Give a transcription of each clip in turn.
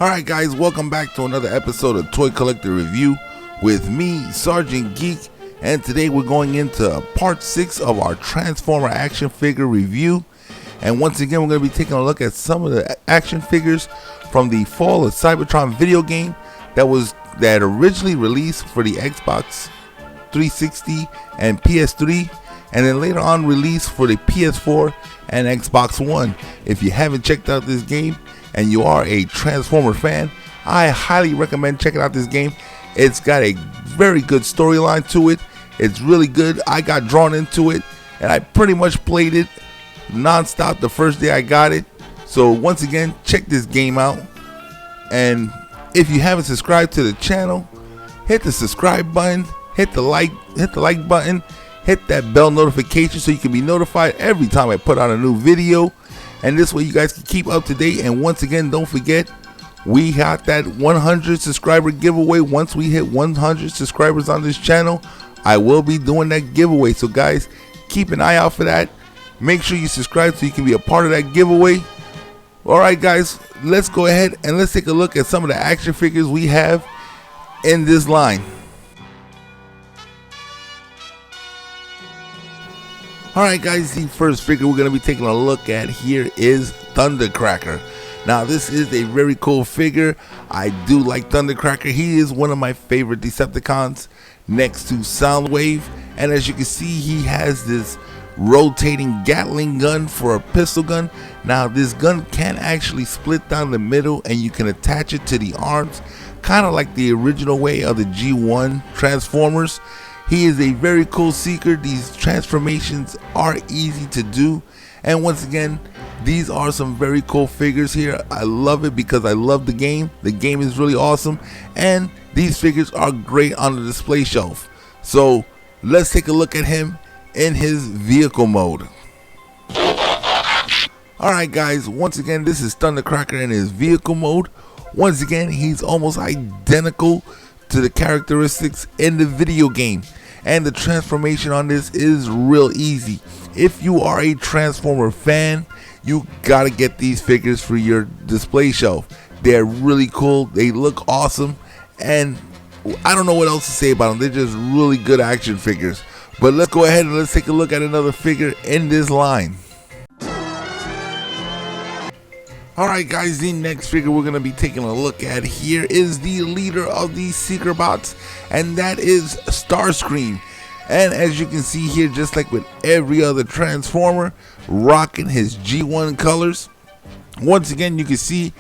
Alright guys, welcome back to another episode of Toy Collector Review with me, Sergeant Geek, and today we're going into part 6 of our Transformer action figure review. And once again, we're going to be taking a look at some of the action figures from the Fall of Cybertron video game that originally released for the Xbox 360 and PS3, and then later on released for the PS4 and Xbox One. If you haven't checked out this game and you are a Transformer fan, I highly recommend checking out this game. It's got a very good storyline to it. It's really good. I got drawn into it and I pretty much played it non-stop the first day I got it. So once again, check this game out. And if you haven't subscribed to the channel, hit the subscribe button, hit the like button, hit that bell notification so you can be notified every time I put out a new video. And this way you guys can keep up to date. And once again, don't forget, we got that 100 subscriber giveaway. Once we hit 100 subscribers on this channel, I will be doing that giveaway. So guys, keep an eye out for that. Make sure you subscribe so you can be a part of that giveaway. Alright guys, let's go ahead and let's take a look at some of the action figures we have in this line. Alright guys, the first figure we're going to be taking a look at here is Thundercracker. Now this is a very cool figure. I do like Thundercracker. He is one of my favorite Decepticons next to Soundwave. And as you can see, he has this rotating Gatling gun for a pistol gun. Now this gun can actually split down the middle and you can attach it to the arms, kind of like the original way of the G1 Transformers. He is a very cool seeker. These transformations are easy to do, and once again, these are some very cool figures here. I love it because I love the game. The game is really awesome, and these figures are great on the display shelf. So let's take a look at him in his vehicle mode. Alright guys, once again, this is Thundercracker in his vehicle mode. Once again, he's almost identical to the characteristics in the video game, and the transformation on this is real easy. If you are a Transformer fan, you gotta get these figures for your display shelf. They're really cool, they look awesome, and I don't know what else to say about them. They're just really good action figures. But let's go ahead and let's take a look at another figure in this line. Alright guys, the next figure we're going to be taking a look at here is the leader of these Seeker Bots, and that is Starscream. And as you can see here, just like with every other Transformer, rocking his G1 colors. Once again, you can see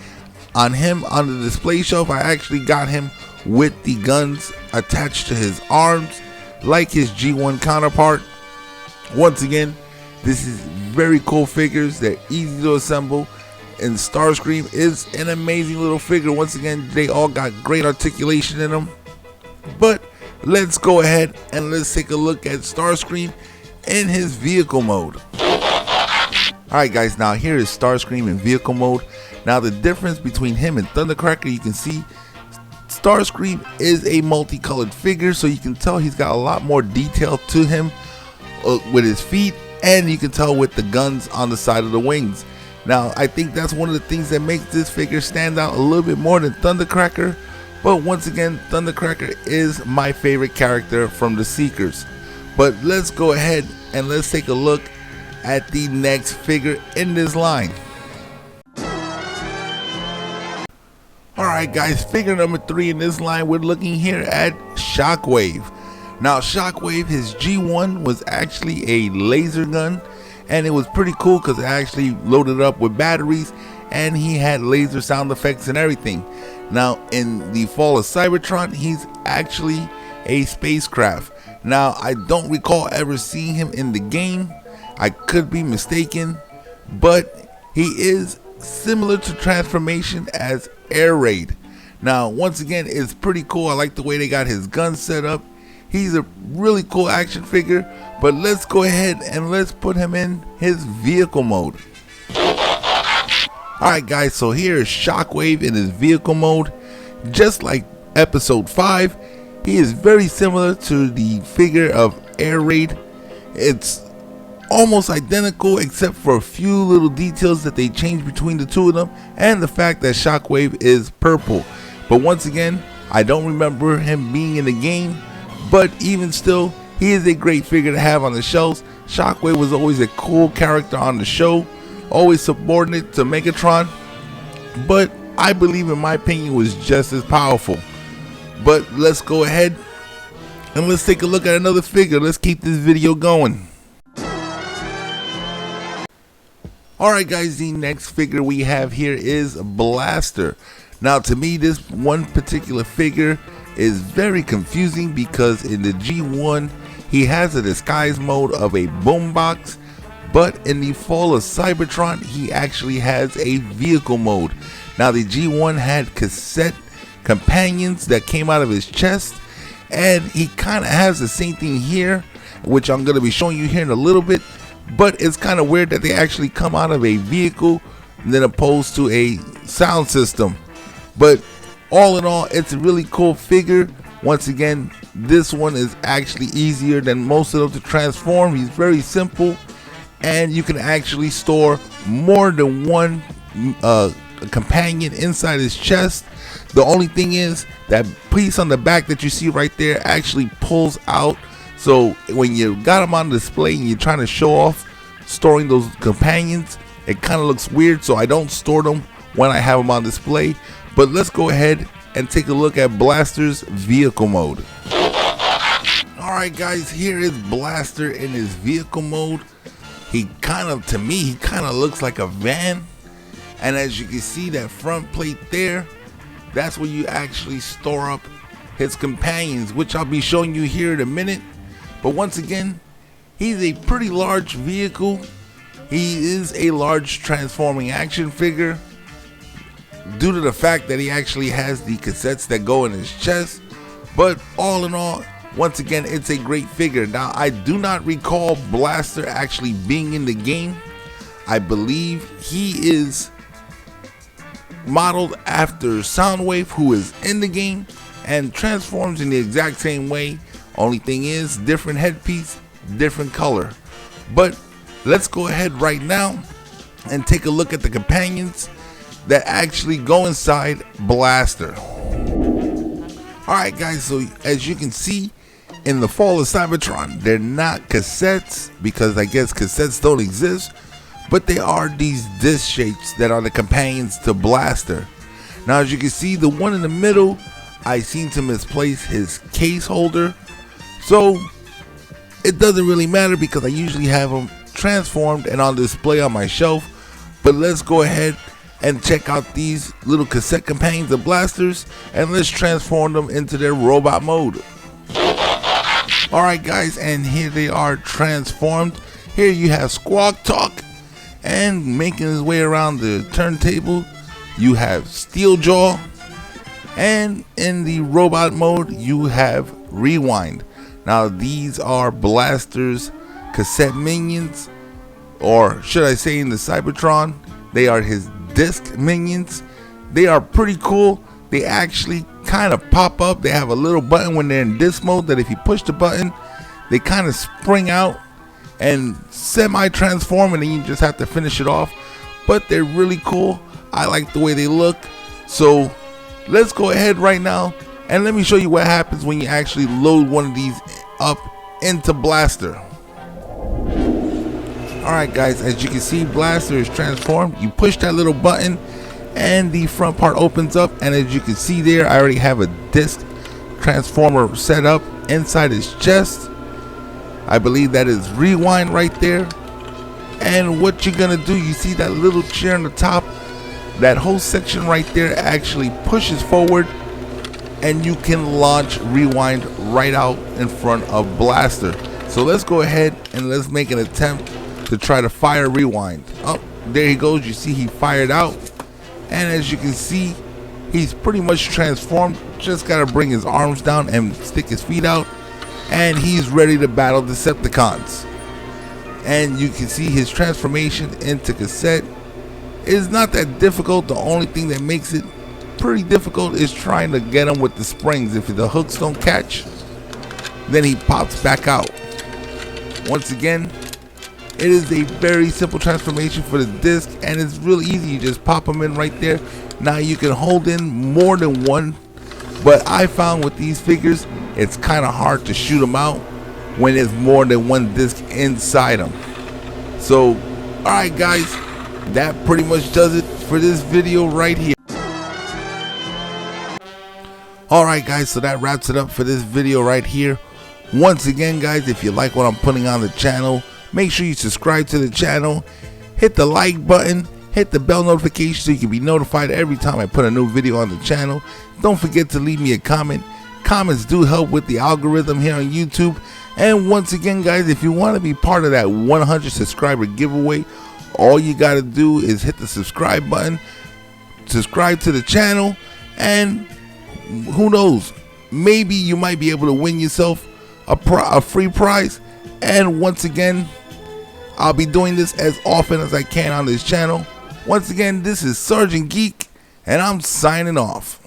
on him on the display shelf, I actually got him with the guns attached to his arms like his G1 counterpart. Once again, this is very cool figures. They're easy to assemble. And Starscream is an amazing little figure. Once again, they all got great articulation in them. But let's go ahead and let's take a look at Starscream in his vehicle mode. Alright guys, now here is Starscream in vehicle mode. Now the difference between him and Thundercracker, you can see Starscream is a multicolored figure, so you can tell he's got a lot more detail to him with his feet, and you can tell with the guns on the side of the wings. Now, I think that's one of the things that makes this figure stand out a little bit more than Thundercracker. But once again, Thundercracker is my favorite character from the Seekers. But let's go ahead and let's take a look at the next figure in this line. Alright guys, figure number 3 in this line, we're looking here at Shockwave. Now Shockwave, his G1 was actually a laser gun. And it was pretty cool because it actually loaded up with batteries and he had laser sound effects and everything. Now in the Fall of Cybertron, he's actually a spacecraft. Now I don't recall ever seeing him in the game. I could be mistaken, but he is similar to transformation as Air Raid. Now once again, it's pretty cool. I like the way they got his gun set up. He's a really cool action figure, but let's go ahead and let's put him in his vehicle mode. Alright guys, so here is Shockwave in his vehicle mode. Just like episode 5, he is very similar to the figure of Air Raid. It's almost identical except for a few little details that they changed between the two of them, and the fact that Shockwave is purple. But once again, I don't remember him being in the game, but even still, he is a great figure to have on the shelves. Shockwave was always a cool character on the show, always subordinate to Megatron, but I believe, in my opinion, was just as powerful. But let's go ahead and let's take a look at another figure. Let's keep this video going. Alright guys, the next figure we have here is Blaster. Now to me, this one particular figure is very confusing because in the G1 he has a disguise mode of a boombox, but in the fall of Cybertron he actually has a vehicle mode. Now the G1 had cassette companions that came out of his chest, and he kind of has the same thing here, which I'm going to be showing you here in a little bit. But it's kind of weird that they actually come out of a vehicle than opposed to a sound system. But all in all, it's a really cool figure. Once again, this one is actually easier than most of them to transform. He's very simple, and you can actually store more than one companion inside his chest. The only thing is that piece on the back that you see right there actually pulls out. So when you got them on display and you're trying to show off storing those companions, it kind of looks weird, so I don't store them when I have them on display. But let's go ahead and take a look at Blaster's vehicle mode. Alright guys, here is Blaster in his vehicle mode. He kind of, to me, he kind of looks like a van. And as you can see, that front plate there, that's where you actually store up his companions, which I'll be showing you here in a minute. But once again, he's a pretty large vehicle. He is a large transforming action figure due to the fact that he actually has the cassettes that go in his chest. But all in all, once again, it's a great figure. Now, I do not recall Blaster actually being in the game. I believe he is modeled after Soundwave, who is in the game and transforms in the exact same way. Only thing is, different headpiece, different color. But let's go ahead right now and take a look at the companions that actually go inside Blaster. Alright guys, so as you can see, in the fall of Cybertron, they're not cassettes because I guess cassettes don't exist, but they are these disc shapes that are the companions to Blaster. Now as you can see, the one in the middle, I seem to misplace his case holder. So it doesn't really matter because I usually have them transformed and on display on my shelf. But let's go ahead and check out these little cassette companions of Blasters, and let's transform them into their robot mode. Alright guys, and here they are transformed. Here you have Squawk Talk, and making his way around the turntable you have Steeljaw, and in the robot mode you have Rewind. Now these are Blaster's cassette minions, or should I say in the Cybertron, they are his disc minions. They are pretty cool. They actually kind of pop up. They have a little button when they're in disc mode that if you push the button, they kind of spring out and semi-transform, and then you just have to finish it off. But they're really cool. I like the way they look. So let's go ahead right now and let me show you what happens when you actually load one of these up into Blaster. Alright guys, as you can see, Blaster is transformed. You push that little button and the front part opens up, and as you can see there, I already have a disc transformer set up inside his chest. I believe that is Rewind right there. And what you're gonna do, you see that little chair on the top, that whole section right there actually pushes forward, and you can launch Rewind right out in front of Blaster. So let's go ahead and let's make an attempt to try to fire Rewind. Oh, there he goes. You see he fired out, and as you can see, he's pretty much transformed. Just gotta bring his arms down and stick his feet out, and he's ready to battle Decepticons. And you can see his transformation into cassette is not that difficult. The only thing that makes it pretty difficult is trying to get him with the springs. If the hooks don't catch, then he pops back out. Once again, It is a very simple transformation for the disc, and it's really easy. You just pop them in right there. Now you can hold in more than one, but I found with these figures it's kind of hard to shoot them out when there's more than one disc inside them. So alright guys, that pretty much does it for this video right here. Alright guys, so that wraps it up for this video right here. Once again guys, if you like what I'm putting on the channel, make sure you subscribe to the channel, hit the like button, hit the bell notification so you can be notified every time I put a new video on the channel. Don't forget to leave me a comment. Comments do help with the algorithm here on YouTube. And once again guys, if you want to be part of that 100 subscriber giveaway, all you got to do is hit the subscribe button, subscribe to the channel, and who knows, maybe you might be able to win yourself a free prize. And once again, I'll be doing this as often as I can on this channel. Once again, this is Sergeant Geek, and I'm signing off.